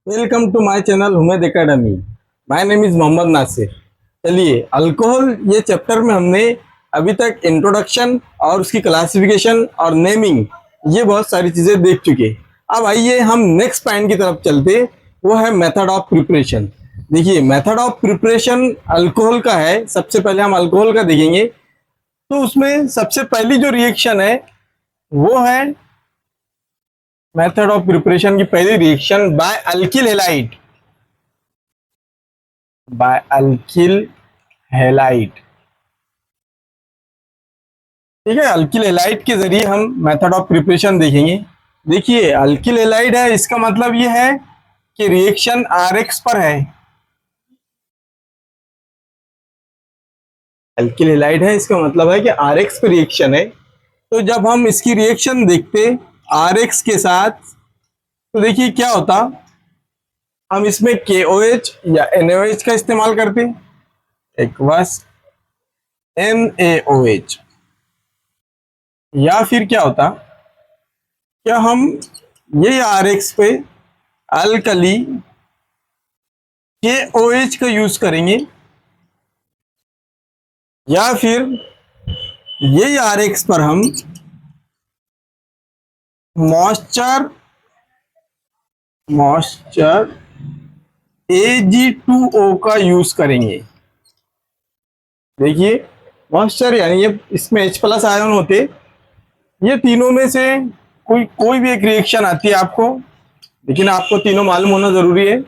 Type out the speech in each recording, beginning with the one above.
Welcome to my channel Humaid academy. My name is Mohammed Nasir. चलिए, alcohol ये chapter में हमने अभी तक इंट्रोडक्शन और उसकी क्लासिफिकेशन और नेमिंग ये बहुत सारी चीज़ें देख चुके। अब आइए हम नेक्स्ट पॉइंट की तरफ चलते, वो है मेथड ऑफ प्रिपरेशन। देखिए, मेथड ऑफ प्रिपरेशन अल्कोहल का है। सबसे पहले हम अल्कोहल का देखेंगे, तो उसमें सबसे पहली जो रिएक्शन है वो है मेथड ऑफ प्रिपरेशन की पहली reaction by alkyl halide. By alkyl halide, ठीक है। अल्किल हैलाइड के जरिए हम मेथड ऑफ प्रिपरेशन देखेंगे। देखिए, अल्किल हैलाइड है, इसका मतलब ये है कि रिएक्शन आरएक्स पर है। अल्किल हैलाइड है, इसका मतलब है कि आरएक्स पर रिएक्शन है। तो जब हम इसकी रिएक्शन देखते आरएक्स के साथ, तो देखिए क्या होता। हम इसमें KOH या NaOH का इस्तेमाल करते, एक्वस NaOH। या फिर क्या होता, क्या हम ये आरएक्स पे अल्कली KOH का यूज करेंगे, या फिर यही आरएक्स पर हम मॉइस्चर मॉइस्चर Ag2O का यूज करेंगे। देखिए, मॉइस्चर यानी ये इसमें H+ आयन होते। ये तीनों में से कोई कोई भी एक रिएक्शन आती है आपको, लेकिन आपको तीनों मालूम होना जरूरी है।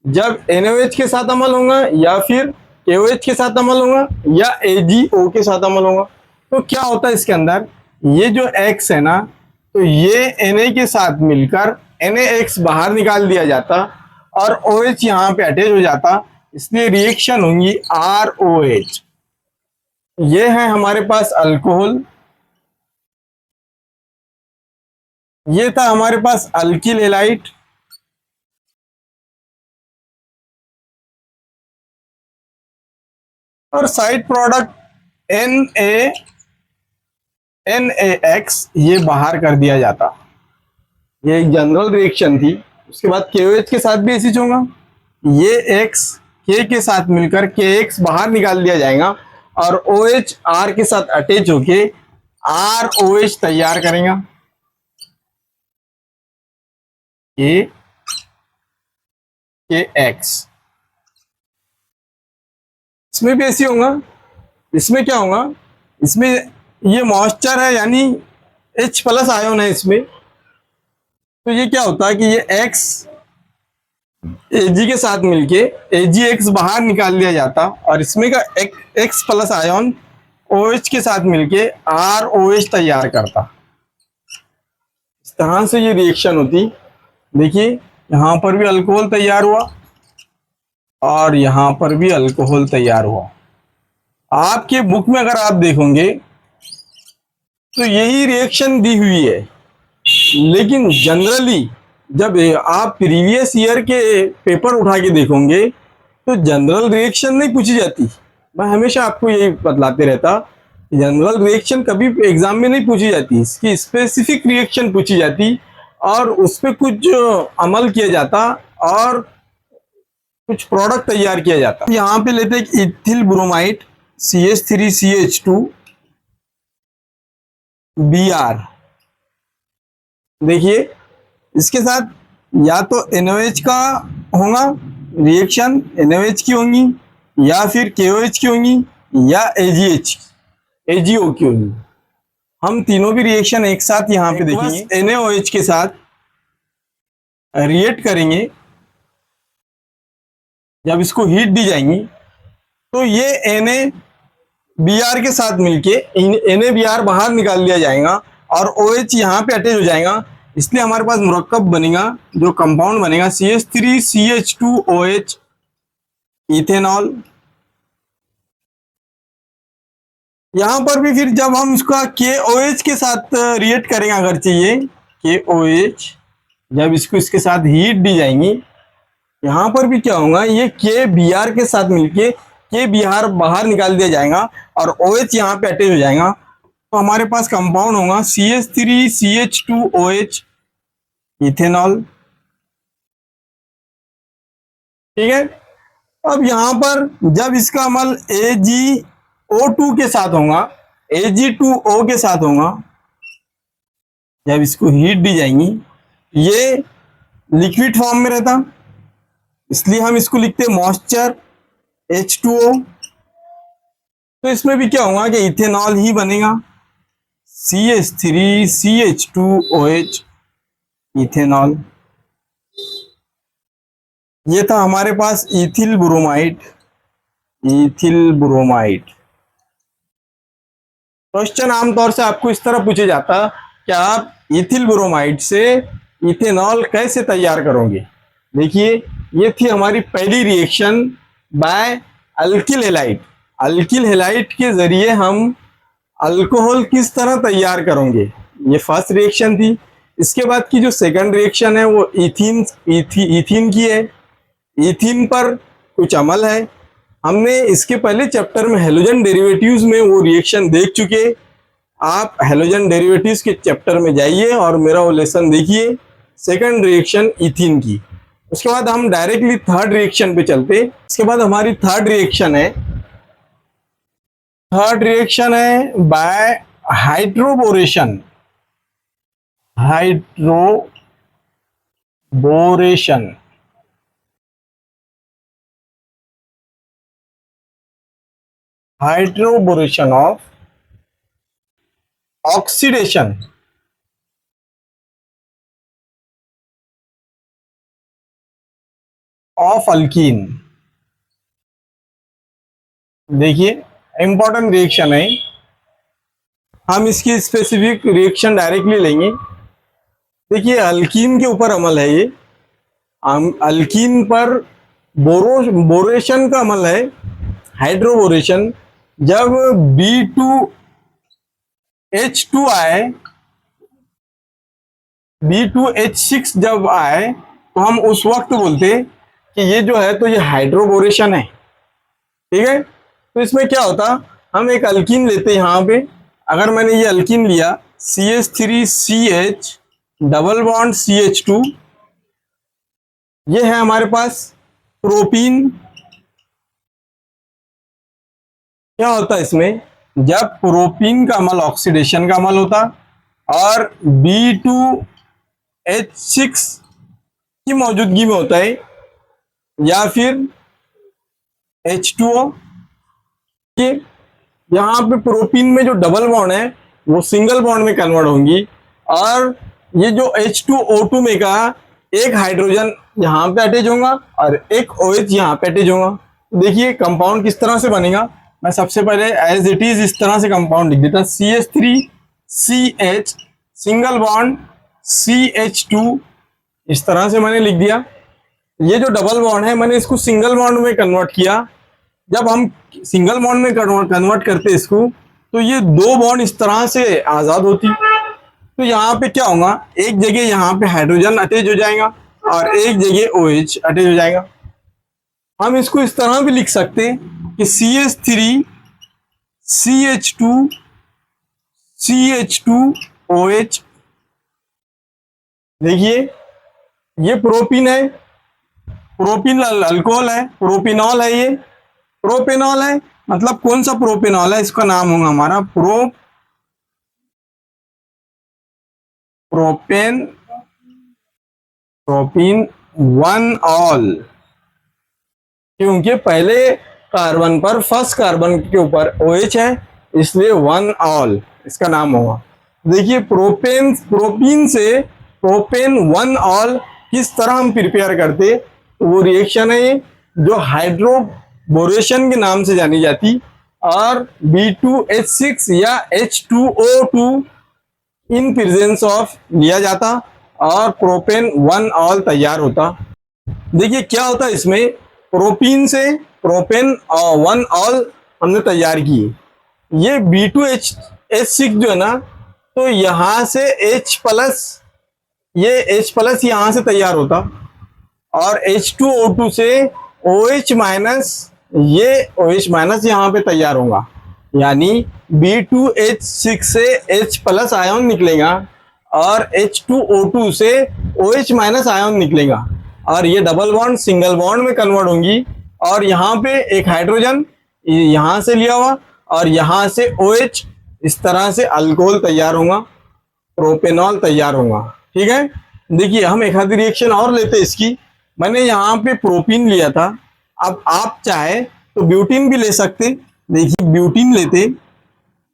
जब NaOH के साथ अमल होगा, या फिर KOH के साथ अमल होगा, या AgO के साथ अमल होगा, तो क्या होता है इसके अंदर, ये जो X है ना, तो ये Na के साथ मिलकर NaX बाहर निकाल दिया जाता और OH यहाँ पे अटैच हो जाता। इसलिए रिएक्शन होंगी ROH। ये है हमारे पास अल्कोहल। ये था हमारे पास अल्किल हैलाइड। और साइड प्रोडक्ट NaX ये बाहर कर दिया जाता। ये एक जनरल रिएक्शन थी। उसके बाद KOH के साथ भी ऐसी होगा। ये X K के साथ मिलकर KX बाहर निकाल दिया जाएगा और OH R के साथ अटैच होके ROH तैयार करेगा। KX इसमें भी ऐसी होगा। इसमें क्या होगा, इसमें ये मॉइस्चर है यानी H+ आयन है इसमें। तो ये क्या होता है कि ये X Ag के साथ मिलके AgX बाहर निकाल लिया जाता और इसमें का X+ आयन OH के साथ मिलके ROH तैयार करता। इस तरह से ये रिएक्शन होती। देखिए, यहाँ पर भी अल्कोहल तैयार हुआ और यहाँ पर भी अल्कोहल तैयार हुआ। आपके बुक में अगर आप देखोगे तो यही रिएक्शन दी हुई है, लेकिन जनरली जब आप प्रीवियस ईयर के पेपर उठा के देखोगे तो जनरल रिएक्शन नहीं पूछी जाती। मैं हमेशा आपको यही बतलाते रहता, जनरल रिएक्शन कभी एग्जाम में नहीं पूछी जाती, इसकी स्पेसिफिक रिएक्शन पूछी जाती और उस पर कुछ अमल किया जाता और कुछ प्रोडक्ट तैयार किया जाता। यहाँ पे लेते हैं इथिल ब्रोमाइड CH3CH2 Br। देखिए, इसके साथ या तो NaOH का होगा रिएक्शन, NaOH की होंगी, या फिर KOH की होंगी, या AgO की होंगी। हम तीनों भी रिएक्शन एक साथ यहाँ पे देखेंगे। NaOH के साथ रिएक्ट करेंगे, जब इसको हीट दी जाएंगी तो ये NaBr के साथ मिलके NaBr बाहर निकाल लिया जाएगा और OH यहाँ पे अटैच हो जाएगा। इसलिए हमारे पास मुरक्कब बनेगा, जो कंपाउंड बनेगा CH3CH2OH इथेनॉल। यहाँ पर भी फिर जब हम इसका KOH के साथ रिएक्ट करेंगे, अगर चाहिए KOH, जब इसको इसके साथ हीट दी जाएंगी, यहाँ पर भी क्या होगा, ये KBr के साथ मिलके KBr बाहर निकाल दिया जाएगा और OH यहाँ पे अटैच हो जाएगा। तो हमारे पास कंपाउंड होगा CH3CH2OH इथेनॉल। ठीक है। अब यहां पर जब इसका अमल AgO2 के साथ होगा, Ag2O के साथ होगा, जब इसको हीट दी जाएंगी, ये लिक्विड फॉर्म में रहता, इसलिए हम इसको लिखते मॉइस्चर H2O। तो इसमें भी क्या होगा कि इथेनॉल ही बनेगा, CH3CH2OH, इथेनॉल। ये था हमारे पास ethyl bromide. Ethyl bromide question आमतौर से आपको इस तरह पूछे जाता कि आप इथिल ब्रोमाइड से इथेनॉल कैसे तैयार करोगे। देखिए, ये थी हमारी पहली reaction by alkyl halide. Alkyl halide के जरिए हम अल्कोहल किस तरह तैयार करेंगे, ये फर्स्ट रिएक्शन थी। इसके बाद की जो सेकंड रिएक्शन है वो इथीन की है। इथीन पर कुछ अमल है, हमने इसके पहले चैप्टर में हेलोजन डेरिवेटिव्स में वो रिएक्शन देख चुके। आप हेलोजन डेरिवेटिव्स के चैप्टर में जाइए और मेरा वो लेसन देखिए, सेकंड रिएक्शन इथीन की। उसके बाद हम डायरेक्टली थर्ड रिएक्शन पे चलते। इसके बाद हमारी थर्ड रिएक्शन है by hydroboration. Hydroboration of oxidation of alkene. देखिए, इंपॉर्टेंट रिएक्शन है, हम इसकी स्पेसिफिक रिएक्शन डायरेक्टली लेंगे। देखिए, अल्कीन के ऊपर अमल है ये, अल्कीन पर बोरेशन का अमल है, हाइड्रोबोरेशन। जब B2H2 आए, B2H6 जब आए, तो हम उस वक्त बोलते कि ये जो है तो ये हाइड्रोबोरेशन है। ठीक है, तो इसमें क्या होता, हम एक अल्कीन लेते हैं। यहाँ पे अगर मैंने ये अल्कीन लिया CH3CH डबल बॉन्ड CH2, ये है हमारे पास प्रोपीन। क्या होता है इसमें, जब प्रोपीन का अमल ऑक्सीडेशन का अमल होता और B2H6 की मौजूदगी में होता है, या फिर H2O के, यहाँ पे प्रोपीन में जो डबल बॉन्ड है वो सिंगल बॉन्ड में कन्वर्ट होंगी, और ये जो H2O2 में का एक हाइड्रोजन यहाँ पे अटैच होगा और एक OH यहाँ पे अटैच होगा। देखिए कंपाउंड किस तरह से बनेगा, मैं सबसे पहले एज इट इज इस तरह से कंपाउंड लिख देता, CH3CH सिंगल बॉन्ड CH2, इस तरह से मैंने लिख दिया। ये जो डबल बॉन्ड है मैंने इसको सिंगल बॉन्ड में कन्वर्ट किया। जब हम सिंगल बॉन्ड में कन्वर्ट करते इसको, तो ये दो बॉन्ड इस तरह से आजाद होती। तो यहाँ पे क्या होगा, एक जगह यहाँ पे हाइड्रोजन अटैच हो जाएगा और एक जगह OH अटैच हो जाएगा। हम इसको इस तरह भी लिख सकते हैं कि CH3CH2OH। देखिए, ये प्रोपीन है, प्रोपीन अल्कोहल है, प्रोपिनॉल है, ये प्रोपेनॉल है। मतलब कौन सा प्रोपेनॉल है, इसका नाम होगा हमारा प्रोपीन 1ऑल, क्योंकि पहले कार्बन पर फर्स्ट कार्बन के ऊपर OH है, इसलिए 1ऑल इसका नाम होगा। देखिए, प्रोपीन से प्रोपेन 1ऑल किस तरह हम प्रिपेयर करते, वो रिएक्शन है जो हाइड्रोबोरेशन के नाम से जानी जाती, और B2H6 या H2O2 इन प्रेजेंस ऑफ लिया जाता और प्रोपेन 1ऑल तैयार होता। देखिए क्या होता है इसमें, प्रोपीन से प्रोपेन 1ऑल हमने तैयार किए। ये B2H6 जो है ना, तो यहाँ से H+, ये H+ यहाँ से तैयार होता, और H2O2 से OH-, ये OH- यहाँ पे तैयार होगा। यानी B2H6 से H+ आयन निकलेगा और H2O2 से OH- आयन निकलेगा, और ये डबल बॉन्ड सिंगल बॉन्ड में कन्वर्ट होंगी, और यहाँ पे एक हाइड्रोजन यहाँ से लिया हुआ और यहाँ से OH, इस तरह से अल्कोहल तैयार होगा, प्रोपेनॉल तैयार होगा। ठीक है, देखिए हम एक आधी रिएक्शन और लेते इसकी। मैंने यहाँ पे प्रोपीन लिया था, अब आप चाहे तो ब्यूटीन भी ले सकते। देखिए ब्यूटीन लेते,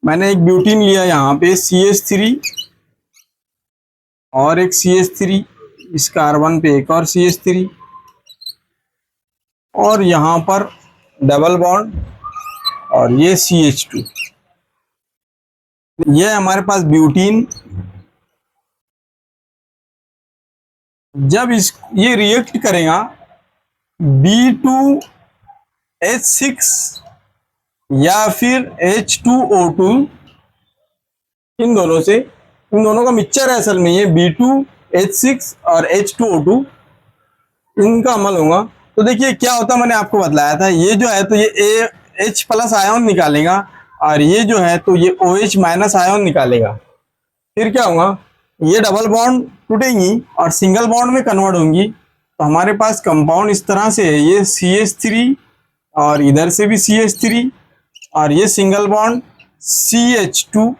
मैंने एक ब्यूटीन लिया यहाँ पे CH3 और एक CH3, इस कार्बन पे एक और CH3 और यहाँ पर डबल बॉन्ड और ये CH2। ये हमारे पास ब्यूटीन। जब ये रिएक्ट करेगा B2H6 या फिर H2O2, इन दोनों का मिक्सचर है असल में, ये B2H6 और H2O2, इनका अमल होगा। तो देखिए क्या होता, मैंने आपको बतलाया था, ये जो है तो ये H प्लस आयन निकालेगा और ये जो है तो ये OH माइनस आयन निकालेगा। फिर क्या होगा, ये डबल बॉन्ड टूटेंगी और सिंगल बॉन्ड में कन्वर्ट होंगी। तो हमारे पास कंपाउंड इस तरह से है, ये CH3 और इधर से भी CH3 और ये सिंगल बॉन्ड CH2,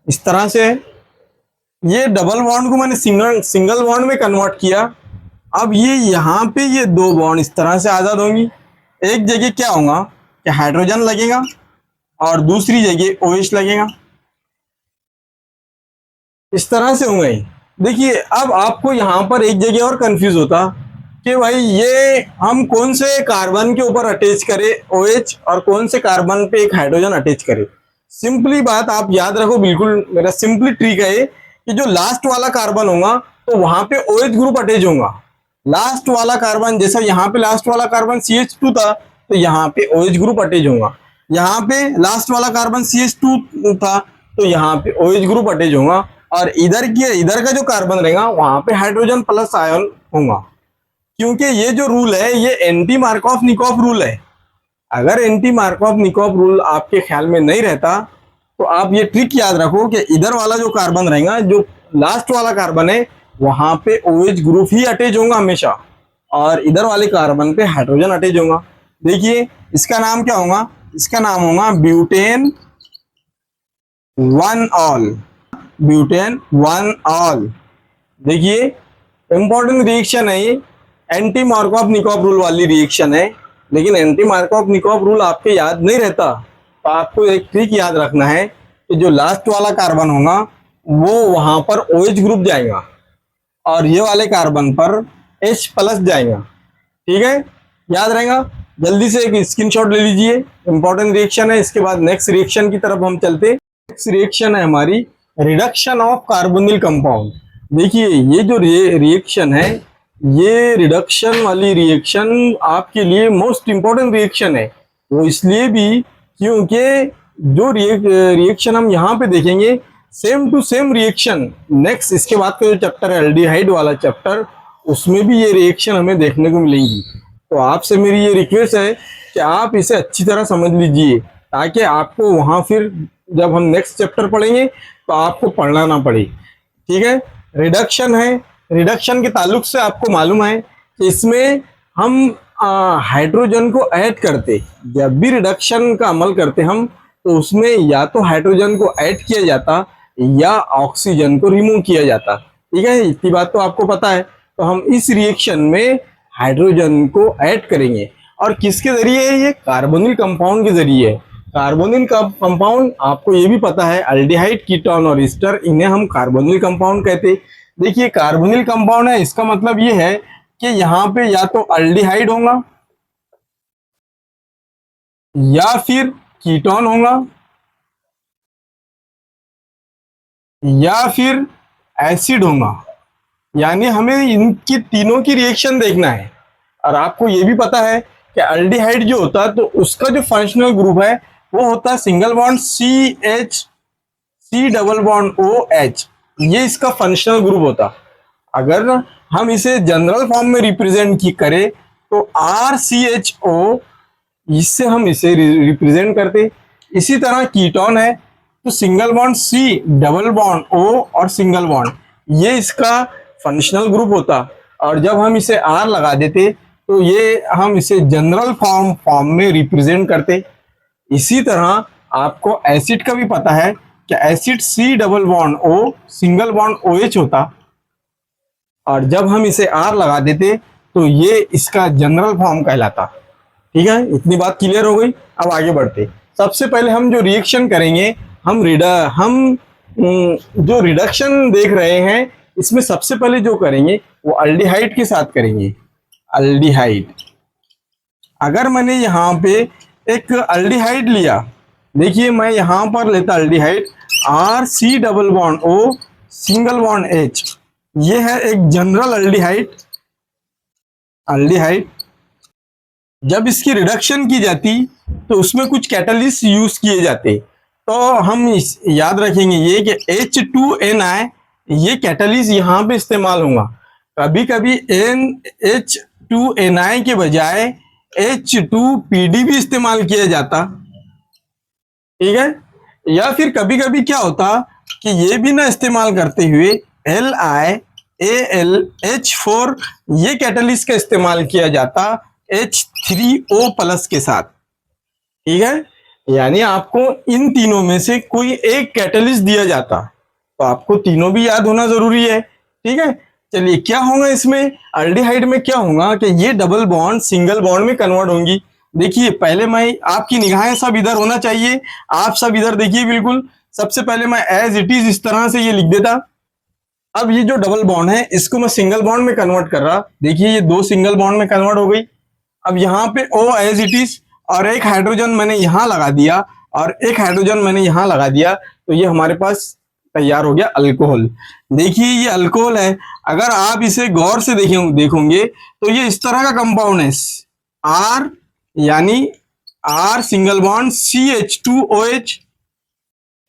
इस तरह से है। ये डबल बॉन्ड को मैंने सिंगल बॉन्ड में कन्वर्ट किया। अब ये यहाँ पे ये दो बॉन्ड इस तरह से आजाद होंगी। एक जगह क्या होगा कि हाइड्रोजन लगेगा और दूसरी जगह OH लगेगा, इस तरह से होंगे। देखिए अब आपको यहाँ पर एक जगह और कंफ्यूज होता कि भाई ये हम कौन से कार्बन के ऊपर अटैच करें OH और कौन से कार्बन पे एक हाइड्रोजन अटैच करें। सिंपली बात आप याद रखो, बिल्कुल मेरा सिंपली ट्रिक है कि जो लास्ट वाला कार्बन होगा तो वहां पे OH ग्रुप अटैच होगा। लास्ट वाला कार्बन, जैसा यहाँ पे लास्ट वाला कार्बन CH2 था तो यहाँ पे OH ग्रुप अटैच होगा। यहाँ पे लास्ट वाला कार्बन CH2 था तो यहाँ पे OH ग्रुप अटैच होगा, और इधर का जो कार्बन रहेगा वहां पे हाइड्रोजन प्लस आयन होगा। क्योंकि ये जो रूल है ये एंटी मार्कोव निकोव रूल है। अगर एंटी मार्कोव निकोव रूल आपके ख्याल में नहीं रहता तो आप ये ट्रिक याद रखो कि इधर वाला जो कार्बन रहेगा, जो लास्ट वाला कार्बन है, वहां पे OH ग्रुप ही अटैच होगा हमेशा, और इधर वाले कार्बन पे हाइड्रोजन अटैच होगा। देखिए इसका नाम क्या होगा, इसका नाम होगा ब्यूटेन 1ऑल, ब्यूटेन 1ऑल। देखिए इंपॉर्टेंट रिएक्शन है ये, एंटी मार्कोव निकोव रूल वाली रिएक्शन है। लेकिन एंटी मार्कोव निकोव रूल आपके याद नहीं रहता तो आपको एक ट्रिक याद रखना है कि जो लास्ट वाला कार्बन होगा वो वहां पर OH ग्रुप जाएगा और ये वाले कार्बन पर H प्लस जाएगा। ठीक है, याद रहेगा। जल्दी से एक स्क्रीनशॉट ले लीजिए, इंपॉर्टेंट रिएक्शन है। इसके बाद नेक्स्ट रिएक्शन की तरफ हम चलते। नेक्स्ट रिएक्शन है हमारी रिडक्शन ऑफ कार्बोनिल कंपाउंड। देखिए ये जो रिएक्शन है, ये रिडक्शन वाली रिएक्शन आपके लिए मोस्ट इंपॉर्टेंट रिएक्शन है। वो इसलिए भी क्योंकि जो रिएक्शन हम यहाँ पे देखेंगे same to same reaction next इसके बाद का जो चैप्टर है एल्डिहाइड वाला चैप्टर, उसमें भी ये रिएक्शन हमें देखने को मिलेंगी। तो आपसे मेरी ये रिक्वेस्ट है कि आप इसे अच्छी तरह समझ लीजिए ताकि आपको वहाँ फिर जब हम नेक्स्ट चैप्टर पढ़ेंगे तो आपको पढ़ना ना पड़े। ठीक है, रिडक्शन है। रिडक्शन के ताल्लुक से आपको मालूम है कि इसमें हम हाइड्रोजन को ऐड करते, जब भी रिडक्शन का अमल करते हम तो उसमें या तो हाइड्रोजन को ऐड किया जाता या ऑक्सीजन को रिमूव किया जाता। ठीक है, इतनी बात तो आपको पता है। तो हम इस रिएक्शन में हाइड्रोजन को ऐड करेंगे और किसके जरिए है, ये कार्बोनिल कंपाउंड के जरिए है। कार्बोनिल का कंपाउंड आपको ये भी पता है, अल्डिहाइड, कीटोन और ईस्टर, इन्हें हम कार्बोनिल कंपाउंड कहते। देखिए कार्बोनिल कंपाउंड है, इसका मतलब ये है कि यहाँ पे या तो अल्डिहाइड होगा या फिर कीटोन होगा या फिर एसिड होगा। यानी हमें इनकी तीनों की रिएक्शन देखना है। और आपको ये भी पता है कि अल्डिहाइड जो होता है तो उसका जो फंक्शनल ग्रुप है वो होता है single bond CH, C double bond OH, ये इसका फंक्शनल ग्रुप होता। अगर हम इसे जनरल फॉर्म में रिप्रेजेंट की करें तो RCHO, इससे हम इसे रिप्रेजेंट करते। इसी तरह कीटोन है तो single bond C double bond O और सिंगल बॉन्ड, ये इसका फंक्शनल ग्रुप होता। और जब हम इसे R लगा देते तो ये हम इसे जनरल फॉर्म में रिप्रेजेंट करते। इसी तरह आपको एसिड का भी पता है कि acid C double bond O single bond OH होता, और जब हम इसे R लगा देते तो ये इसका जनरल फॉर्म कहलाता। ठीक है, इतनी बात क्लियर हो गई। अब आगे बढ़ते। सबसे पहले हम जो रिएक्शन करेंगे, हम जो रिडक्शन देख रहे हैं, इसमें सबसे पहले जो करेंगे वो अल्डिहाइड के साथ करेंगे। अल्डिहाइड, अगर मैंने यहाँ पे एक अल्डिहाइड लिया, देखिए मैं यहाँ पर लेता aldehyde RC double bond O single bond H, ये है एक जनरल अल्डिहाइड। जब इसकी रिडक्शन की जाती तो उसमें कुछ कैटलिस्ट यूज किए जाते, तो हम याद रखेंगे ये कि H2NI ये कैटलिस्ट यहाँ पे इस्तेमाल होगा। कभी कभी H2NI के बजाय H2PD भी इस्तेमाल किया जाता। ठीक है, या फिर कभी कभी क्या होता कि ये भी ना इस्तेमाल करते हुए LiAlH4 ये कैटलिस्ट का इस्तेमाल किया जाता H3O प्लस के साथ। ठीक है, यानी आपको इन तीनों में से कोई एक कैटलिस्ट दिया जाता, तो आपको तीनों भी याद होना जरूरी है। ठीक है, चलिए क्या होगा इसमें, अल्डिहाइड में क्या होगा कि ये डबल बॉन्ड सिंगल बॉन्ड में कन्वर्ट होंगी। देखिए पहले मैं, आपकी निगाहें सब इधर होना चाहिए, आप सब इधर देखिए बिल्कुल। सबसे पहले मैं एज इट इज इस तरह से ये लिख देता। अब ये जो डबल बॉन्ड है इसको मैं सिंगल बॉन्ड में कन्वर्ट कर रहा, देखिए ये दो सिंगल बॉन्ड में कन्वर्ट हो गई। अब यहाँ पे O एज इट इज, और एक हाइड्रोजन मैंने यहाँ लगा दिया और एक हाइड्रोजन मैंने यहाँ लगा दिया, तो ये हमारे पास तैयार हो गया अल्कोहल। देखिए ये अल्कोहल है, अगर आप इसे गौर से देखोगे तो ये इस तरह का कंपाउंड है, R यानी R सिंगल बॉन्ड CH2OH।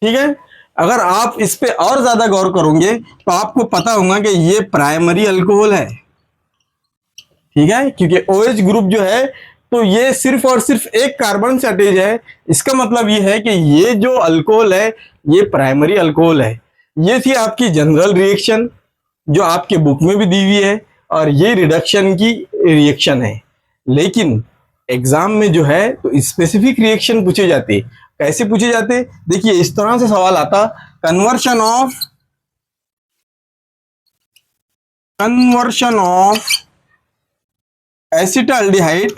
ठीक है, अगर आप इस पे और ज्यादा गौर करोगे तो आपको पता होगा कि ये प्राइमरी अल्कोहल है। ठीक है, क्योंकि OH ग्रुप जो है तो ये सिर्फ और सिर्फ एक कार्बन से अटैच है, इसका मतलब ये है कि ये जो अल्कोहल है ये प्राइमरी अल्कोहल है। ये थी आपकी जनरल रिएक्शन जो आपके बुक में भी दी हुई है, और ये रिडक्शन की रिएक्शन है। लेकिन एग्जाम में जो है तो स्पेसिफिक रिएक्शन पूछे जाते। कैसे पूछे जाते, देखिए इस तरह से सवाल आता, conversion of acetaldehyde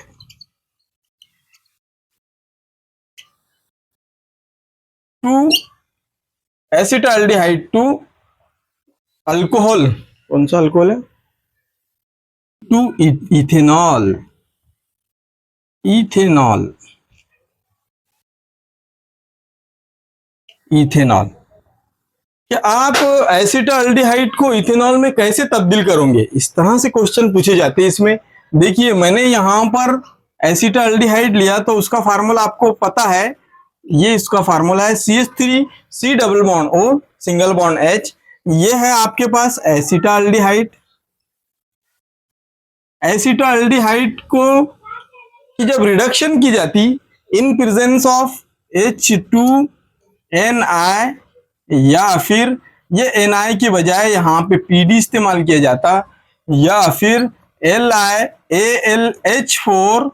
to alcohol, कौन सा अल्कोहल है, टू इथेनॉल। कि आप एसिटाल्डिहाइड को इथेनॉल में कैसे तब्दील करोगे, इस तरह से क्वेश्चन पूछे जाते हैं इसमें। देखिए मैंने यहाँ पर एसिटाल्डिहाइड लिया तो उसका फार्मूला आपको पता है, ये इसका फार्मूला है CH3C double bond O single bond H। ये है आपके पास एसिटाल्डिहाइड। एसिटाल्डिहाइड को कि जब रिडक्शन की जाती इन प्रेजेंस ऑफ H2NI, या फिर ये NI के बजाय यहाँ पे PD इस्तेमाल किया जाता, या फिर LiAlH4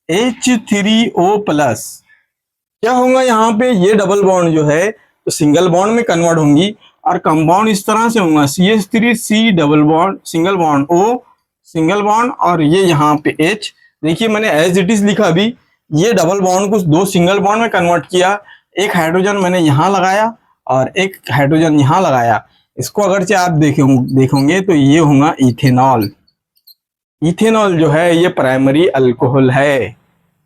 H3O प्लस, क्या होगा यहाँ पे, ये डबल बॉन्ड जो है तो सिंगल बॉन्ड में कन्वर्ट होंगी और कंपाउंड इस तरह से होगा CH3C double bond single bond O single bond, और ये यहाँ पे H। देखिए मैंने एज इट इज लिखा, अभी ये डबल बॉन्ड को दो सिंगल बॉन्ड में कन्वर्ट किया, एक हाइड्रोजन मैंने यहाँ लगाया और एक हाइड्रोजन यहाँ लगाया। इसको अगरचे आप देखोगे तो ये होगा इथेनॉल। इथेनॉल जो है ये प्राइमरी अल्कोहल है,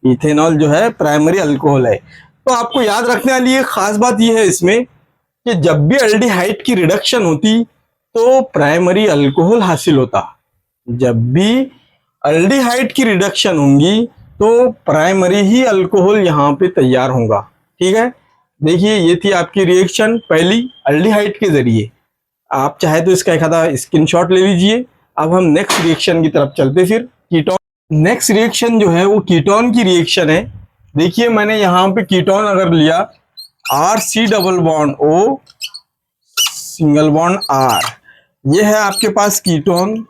इथेनॉल जो है प्राइमरी अल्कोहल है। तो आपको याद रखने वाली एक खास बात यह है इसमें कि जब भी एल्डिहाइड की रिडक्शन होती तो प्राइमरी अल्कोहल हासिल होता। जब भी एल्डिहाइड की रिडक्शन होंगी तो प्राइमरी ही अल्कोहल यहाँ पे तैयार होगा। ठीक है, देखिए ये थी आपकी रिएक्शन पहली एल्डिहाइड के जरिए। आप चाहे तो इसका एक आधा स्क्रीनशॉट ले लीजिए। अब हम नेक्स्ट रिएक्शन की तरफ चलते, फिर कीटोन। नेक्स्ट रिएक्शन जो है वो कीटोन की रिएक्शन है। देखिए मैंने यहाँ पे कीटोन अगर लिया RC double bond O single bond R, ये है आपके पास कीटोन।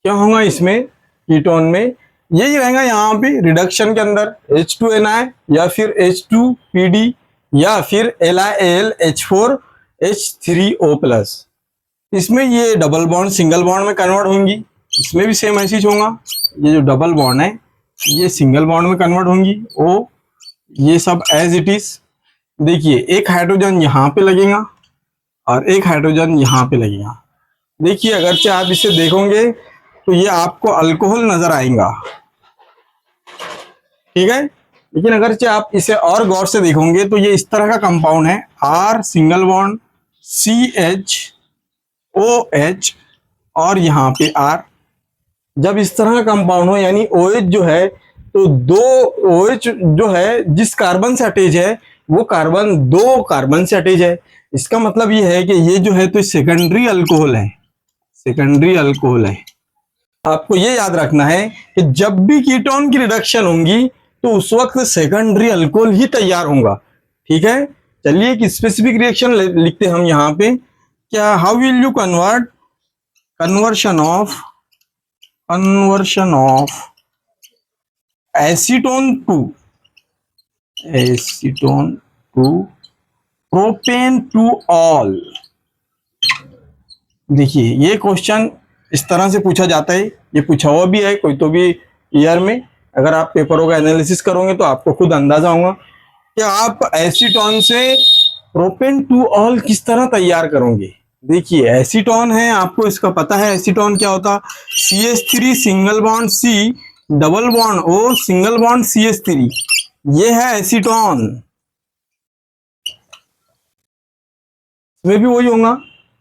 क्या होगा इसमें कीटोन में, यही रहेगा यहाँ पे रिडक्शन के अंदर H2Na या फिर H2PD या फिर LiAlH4H3O+। इसमें ये डबल बॉन्ड सिंगल बॉन्ड में कन्वर्ट होंगी, इसमें भी सेम ऐसी होगा। ये जो डबल बॉन्ड है ये सिंगल बॉन्ड में कन्वर्ट होंगी ओ, ये सब एज इट इज। देखिए एक हाइड्रोजन यहाँ पे लगेगा और एक हाइड्रोजन यहाँ पे लगेगा। देखिए अगरचे आप इसे देखोगे तो ये आपको अल्कोहल नजर आएगा, ठीक है। लेकिन अगरचे आप इसे और गौर से देखोगे तो ये इस तरह का कंपाउंड है, R सिंगल बॉन्ड CH और यहाँ पे R। जब इस तरह का कंपाउंड हो यानी OH जो है तो दो OH जो है जिस कार्बन से अटैच है वो कार्बन दो कार्बन से अटैच है। इसका मतलब ये है कि ये जो है तो सेकेंडरी अल्कोहल है, सेकेंडरी अल्कोहल है। आपको ये याद रखना है कि जब भी कीटोन की रिडक्शन होंगी तो उस वक्त सेकेंडरी अल्कोहल ही तैयार होगा, ठीक है। चलिए एक स्पेसिफिक रिएक्शन लिखते हैं हम यहाँ पे। क्या how will you conversion of acetone to propane two ol. देखिए ये क्वेश्चन इस तरह से पूछा जाता है, ये पूछा हुआ भी है कोई तो भी ईयर में। अगर आप पेपरों का एनालिसिस करोगे तो आपको खुद अंदाजा होगा कि आप एसीटोन से प्रोपेन टू ऑल किस तरह तैयार करोगे। देखिए एसीटोन है, आपको इसका पता है एसीटोन क्या होता, CH3 single bond C double bond O single bond CH3, ये है एसीटोन। इसमें भी वही होगा,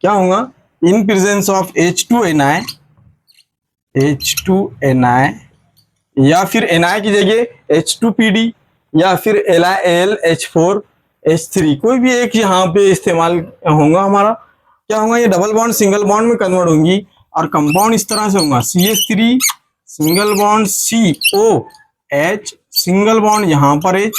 क्या होगा, इन प्रेजेंस ऑफ H2Na या फिर Na की जगह H2PD या फिर LiAlH4H3, कोई भी एक यहाँ पे इस्तेमाल होगा हमारा। क्या होगा, ये डबल बॉन्ड सिंगल बॉन्ड में कन्वर्ट होंगी और कंपाउंड इस तरह से होगा CH3 single bond COH single bond यहाँ पर H,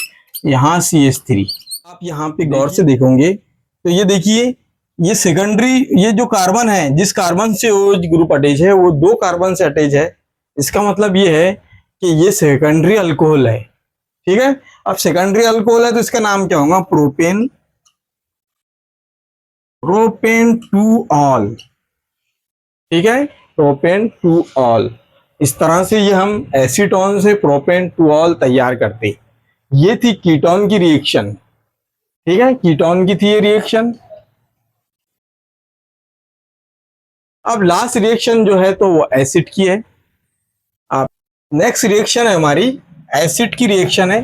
यहाँ CH3। आप यहाँ पे गौर से देखोगे तो ये देखिए ये सेकेंडरी, ये जो कार्बन है जिस कार्बन से OH ग्रुप अटैच है वो दो कार्बन से अटैच है। इसका मतलब ये है कि ये सेकेंडरी अल्कोहल है, ठीक है। अब सेकेंडरी अल्कोहल है तो इसका नाम क्या होगा, प्रोपेन टू ऑल, ठीक है, प्रोपेन टू ऑल। इस तरह से ये हम एसीटोन से प्रोपेन टू ऑल तैयार करते। ये थी कीटोन की रिएक्शन, ठीक है, कीटोन की थी ये रिएक्शन। अब लास्ट रिएक्शन जो है तो वो एसिड की है। अब नेक्स्ट रिएक्शन है हमारी एसिड की रिएक्शन है।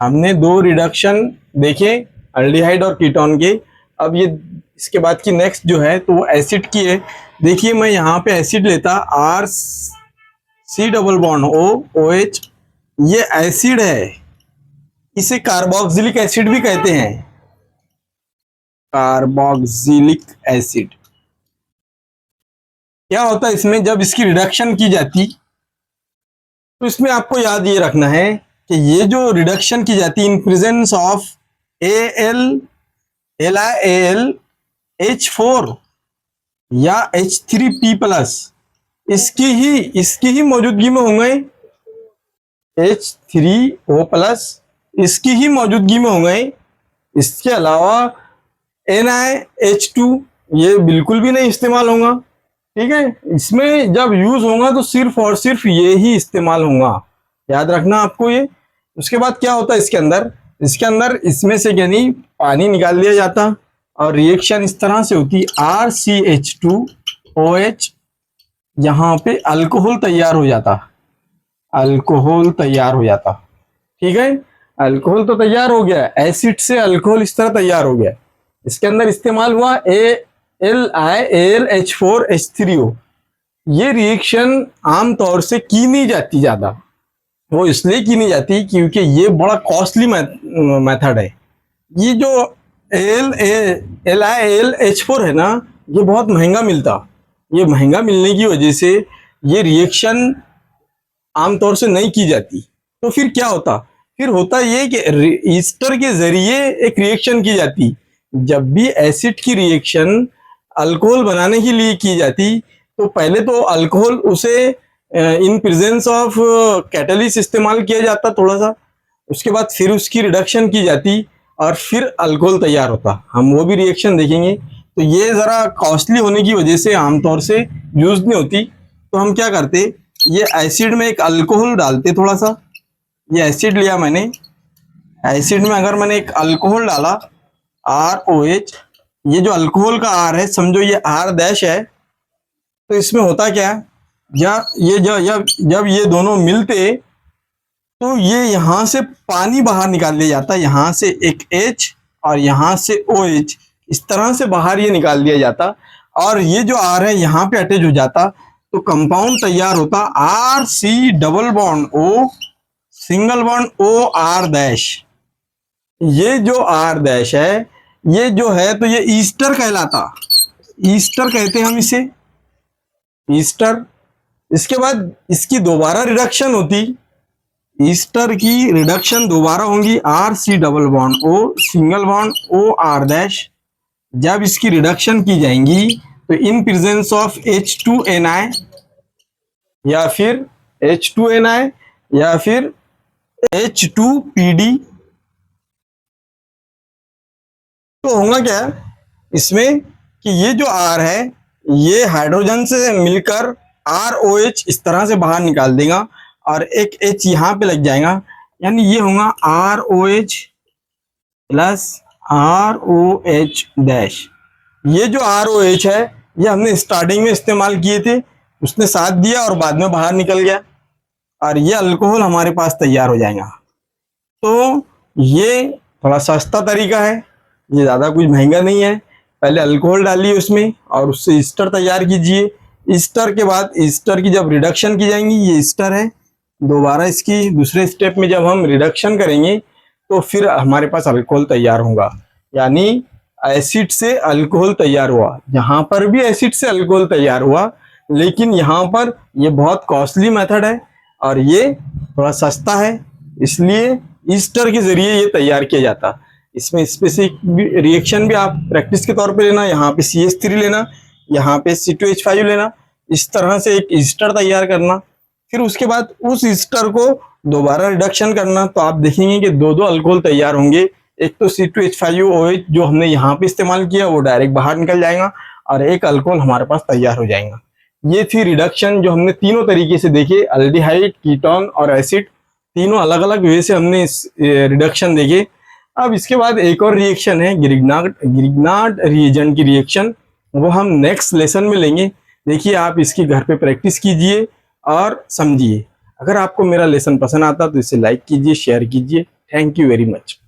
हमने दो रिडक्शन देखे अल्डिहाइड और कीटोन के। अब ये इसके बाद की नेक्स्ट जो है तो वो एसिड की है। देखिए मैं यहाँ पे एसिड लेता RC डबल बॉन्ड OH, ये एसिड है, इसे कार्बोक्सिलिक एसिड भी कहते हैं, कार्बोक्सिलिक एसिड। क्या होता है इसमें, जब इसकी रिडक्शन की जाती तो इसमें आपको याद ये रखना है कि ये जो रिडक्शन की जाती इन प्रेजेंस ऑफ LiAlH4 या H3P+, इसकी ही मौजूदगी में होंगे H3O+, इसकी ही मौजूदगी में होंगे। इसके अलावा NiH2 ये बिल्कुल भी नहीं इस्तेमाल होगा, ठीक है। इसमें जब यूज होगा तो सिर्फ और सिर्फ ये ही इस्तेमाल होगा, याद रखना आपको ये। उसके बाद क्या होता है इसके अंदर इसमें से यानी पानी निकाल दिया जाता और रिएक्शन इस तरह से होती, RCH2OH, यहाँ पे अल्कोहल तैयार हो जाता, ठीक है। अल्कोहल तो तैयार हो गया, एसिड से अल्कोहल इस तरह तैयार हो गया। इसके अंदर इस्तेमाल हुआ LiAlH4H3O। ये रिएक्शन आमतौर से की नहीं जाती ज्यादा, वो इसलिए की नहीं जाती क्योंकि ये बड़ा कॉस्टली मेथड है। ये जो LiAlH4 है ना, ये बहुत महंगा मिलता। ये महंगा मिलने की वजह से ये रिएक्शन आमतौर से नहीं की जाती। तो फिर क्या होता, फिर होता ये कि ईस्टर के जरिए एक रिएक्शन की जाती। जब भी एसिड की रिएक्शन अल्कोहल बनाने के लिए की जाती तो पहले तो अल्कोहल उसे इन प्रेजेंस ऑफ कैटलिस्ट इस्तेमाल किया जाता थोड़ा सा, उसके बाद फिर उसकी रिडक्शन की जाती और फिर अल्कोहल तैयार होता। हम वो भी रिएक्शन देखेंगे। तो ये ज़रा कॉस्टली होने की वजह से आमतौर से यूज नहीं होती। तो हम क्या करते, ये एसिड में एक अल्कोहल डालते थोड़ा सा। ये एसिड लिया मैंने, एसिड में अगर मैंने एक अल्कोहल डाला ROH, ये जो अल्कोहल का R है समझो ये R डैश है। तो इसमें होता क्या है, जब ये दोनों मिलते तो ये यहाँ से पानी बाहर निकाल लिया जाता है, यहाँ से एक H और यहाँ से OH, इस तरह से बाहर ये निकाल दिया जाता और ये जो R है यहाँ पे अटैच हो जाता। तो कंपाउंड तैयार होता RC double bond O single bond OR dash. ये जो R डैश है ये जो है तो ये ईस्टर कहलाता, ईस्टर कहते हैं हम इसे, ईस्टर। इसके बाद इसकी दोबारा रिडक्शन होती, ईस्टर की रिडक्शन दोबारा होंगी RC double bond O single bond OR dash. जब इसकी रिडक्शन की जाएंगी तो इन प्रेजेंस ऑफ H2NI या फिर H2NI या फिर H2PD, तो होगा क्या इसमें कि ये जो R है ये हाइड्रोजन से मिलकर ROH इस तरह से बाहर निकाल देगा और एक H यहाँ पे लग जाएगा, यानी ये होगा ROH प्लस ROH डैश। ये जो ROH है ये हमने स्टार्टिंग में इस्तेमाल किए थे, उसने साथ दिया और बाद में बाहर निकल गया और ये अल्कोहल हमारे पास तैयार हो जाएगा। तो ये थोड़ा सस्ता तरीका है, ये ज़्यादा कुछ महंगा नहीं है। पहले अल्कोहल डालिए उसमें और उससे ईस्टर तैयार कीजिए। ईस्टर के बाद ईस्टर की जब रिडक्शन की जाएंगी, ये ईस्टर है, दोबारा इसकी दूसरे स्टेप में जब हम रिडक्शन करेंगे तो फिर हमारे पास अल्कोहल तैयार होगा, यानी एसिड से अल्कोहल तैयार हुआ। यहाँ पर भी एसिड से अल्कोहल तैयार हुआ, लेकिन यहाँ पर ये बहुत कॉस्टली मेथड है और ये थोड़ा सस्ता है, इसलिए ईस्टर के जरिए ये तैयार किया जाता। इसमें स्पेसिफिक रिएक्शन भी आप प्रैक्टिस के तौर पे लेना, यहाँ पे CH3 लेना, यहाँ पे C2H5 लेना, इस तरह से एक ईस्टर तैयार करना। फिर उसके बाद उस ईस्टर को दोबारा रिडक्शन करना, तो आप देखेंगे कि दो अल्कोहल तैयार होंगे। एक तो C2H5OH जो हमने यहाँ पे इस्तेमाल किया वो डायरेक्ट बाहर निकल जाएगा और एक अल्कोहल हमारे पास तैयार हो जाएगा। ये थी रिडक्शन जो हमने तीनों तरीके से देखे, अल्डिहाइड, कीटोन और एसिड, तीनों अलग अलग वे से हमने रिडक्शन देखे। अब इसके बाद एक और रिएक्शन है ग्रिग्नार्ड रिएजेंट की रिएक्शन, वो हम नेक्स्ट लेसन में लेंगे। देखिए आप इसकी घर पे प्रैक्टिस कीजिए और समझिए। अगर आपको मेरा लेसन पसंद आता तो इसे लाइक कीजिए, शेयर कीजिए। Thank you very much.